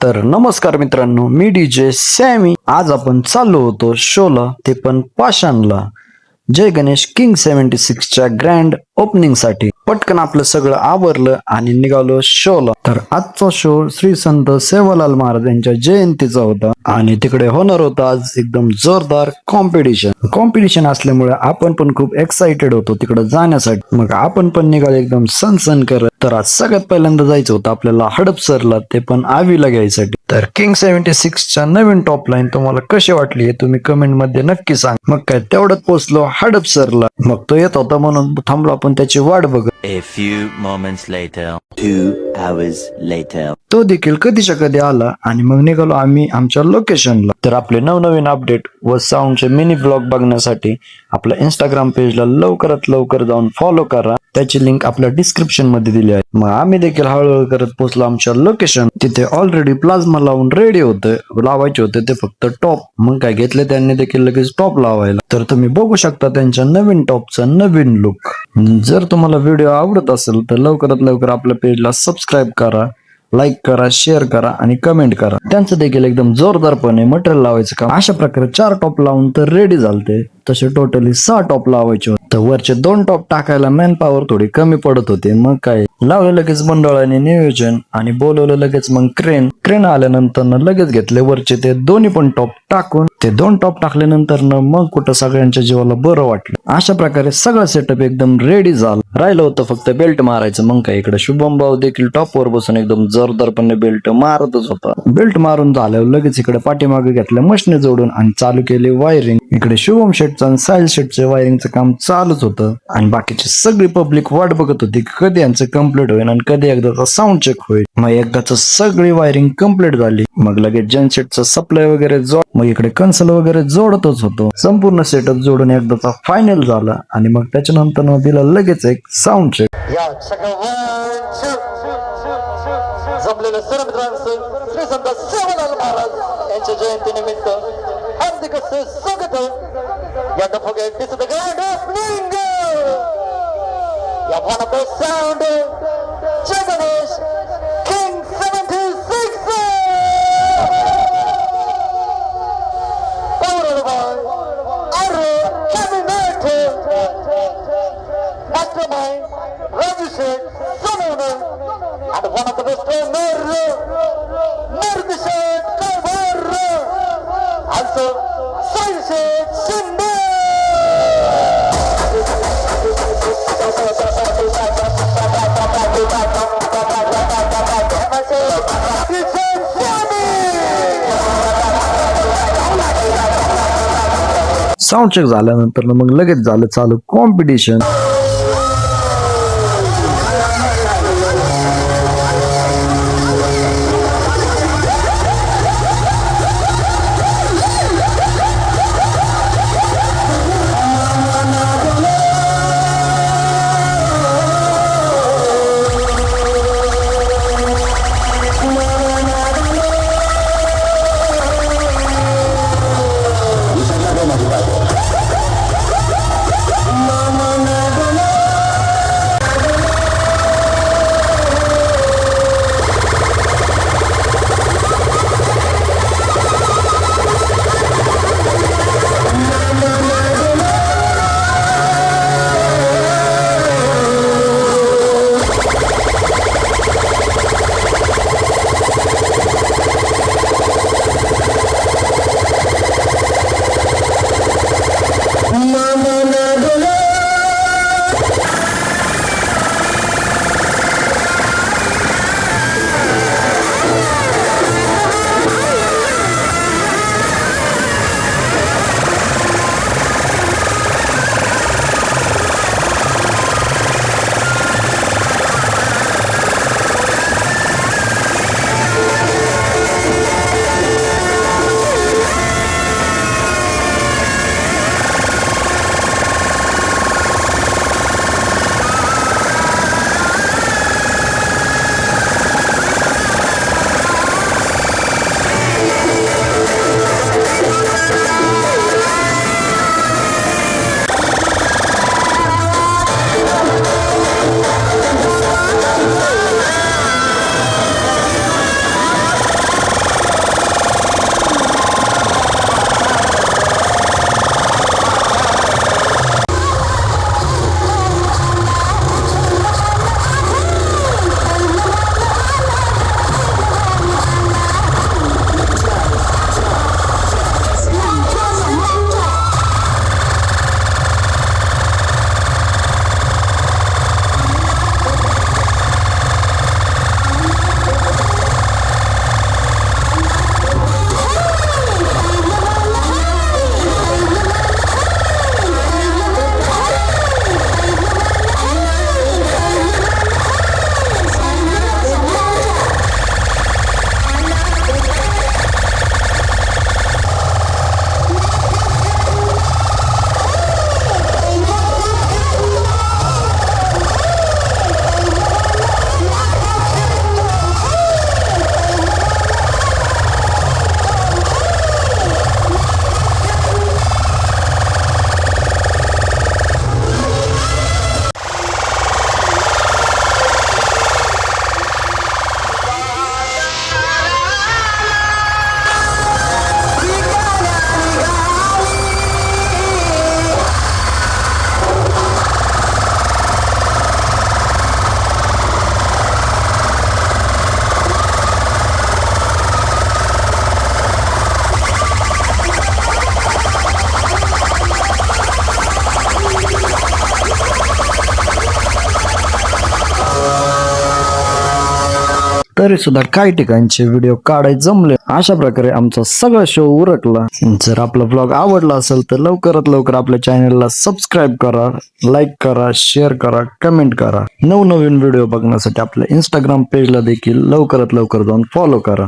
तर नमस्कार मित्रांनो, मी डीजे सॅमी. आज आपण चाललो होतो शोला, ते पण पाषाणला. जय गणेश किंग 76 च्या ग्रँड ओपनिंग साठी पटकन आपलं सगळं आवरलं आणि निघालो शोला. तर आजचा शो श्री संत सेवालाल महाराज यांच्या जयंतीचा होता आणि तिकडे होणार होता आज एकदम जोरदार कॉम्पिटिशन असल्यामुळे आपण पण खूप एक्साइटेड होतो तिकडे जाण्यासाठी. मग आपण पण निघालो एकदम सनसन करत. तर आज सगळ्यात पहिल्यांदा जायचं होतं आपल्याला हडपसरला, ते पण आवीला घ्यायसाठी. तर किंग 76 च्या नवीन टॉप लाईन तुम्हाला कशी वाटली हे तुम्ही कमेंट मध्ये नक्की सांग. मग काय तेवढ्यात पोहोचलो हडपसरला. मग तो येत होता म्हणून थांबलो आपण त्याची वाट बघत. A few moments later, 2 hours later. तो देखील कधीच्या कधी आला आणि मग निघालो आम्ही आमच्या लोकेशनला. तर आपले नवनवीन अपडेट व साऊंडचे मिनी ब्लॉग बघण्यासाठी आपल्या इंस्टाग्राम पेजला लवकरात लवकर जाऊन फॉलो करा. त्याची लिंक आपल्या डिस्क्रिप्शन मध्ये दिली आहे. मग आम्ही देखील हळूहळू करत पोहोचलो आमच्या लोकेशन. तिथे ऑलरेडी प्लाझ्मा लावून रेडी होते, लावायचे होते ते फक्त टॉप. मग काय घेतले त्यांनी देखील लगेच टॉप लावायला. तर तुम्ही बघू शकता त्यांच्या नवीन टॉपचा नवीन लुक. जर तुम्हाला व्हिडिओ आवडत असेल तर लवकरात लवकर आपल्या पेजला सबस्क्राईब करा, लाईक करा, शेअर करा आणि कमेंट करा. त्यांचं देखील एकदम जोरदारपणे मटेरियल लावायचं काम. अशा प्रकारे 4 टॉप लावून तर रेडी झालते. तसे टोटली 6 टॉप लावायचे होते. तर वरचे 2 टॉप टाकायला मॅन पॉवर थोडी कमी पडत होते. मग काय लावलं लगेच मंडळाने नियोजन आणि बोलवलं लगेच. मग क्रेन आल्यानंतर लगेच घेतले वरचे ते दोन्ही पण टॉप टाकून. ते 2 टॉप टाकल्यानंतर मग कुठं सगळ्यांच्या जीवाला बरं वाटलं. अशा प्रकारे सगळं सेटअप एकदम रेडी झालं. राहिलं होतं फक्त बेल्ट मारायचं. मग काय इकडे शुभम भाऊ देखील टॉपवर बसून एकदम जोरदारपणे बेल्ट मारतच होता. बेल्ट मारून झाल्यावर लगेच इकडे पाठीमागे घेतल्या मशीन जोडून आणि चालू केली वायरिंग. इकडे शुभम शेटचं आणि साहिल शेटचं वायरिंगचं काम चालूच होतं आणि बाकीची सगळी पब्लिक वाट बघत होती कधी यांचं कम्प्लीट होईल आणि कधी एकदाचा साऊंड चेक होईल. मग एकदाच सगळी वायरिंग कम्प्लीट झाली. मग लगेच जनसेटचा सप्लाय वगैरे मग इकडे कन्सल वगैरे जोडतच होतो. संपूर्ण सेटअप जोडून एकदाचा फायनल झाला आणि मग त्याच्यानंतर दिला लगेच एक साऊंड चेक. जमलेल्या सर्व मित्रांचं श्री संत सेवालाल महाराज यांच्या जयंतीनिमित्त हार्दिक असे स्वागत. या the forget this the grand opening या one of the sound Jai Ganesh king 76 powered by Arrow Cabinet Mastermind Ravishet Somoner and one of the best Nerdishet Kavar also Sailshet Shinde. Sound check झाल्यानंतर मग लगेच झालं चालू कॉम्पिटिशन. तरी सुद्धा काही ठिकाणचे व्हिडिओ काढायचे जमले. अशा प्रकारे आमचा सगळा शो उरकला. जर आपला ब्लॉग आवडला असेल तर लवकरात लवकर आपल्या चॅनलला सबस्क्राईब करा, लाईक करा, शेअर करा, कमेंट करा. नवनवीन व्हिडिओ बघण्यासाठी आपल्या इंस्टाग्राम पेजला देखील लवकरात लवकर जाऊन फॉलो करा.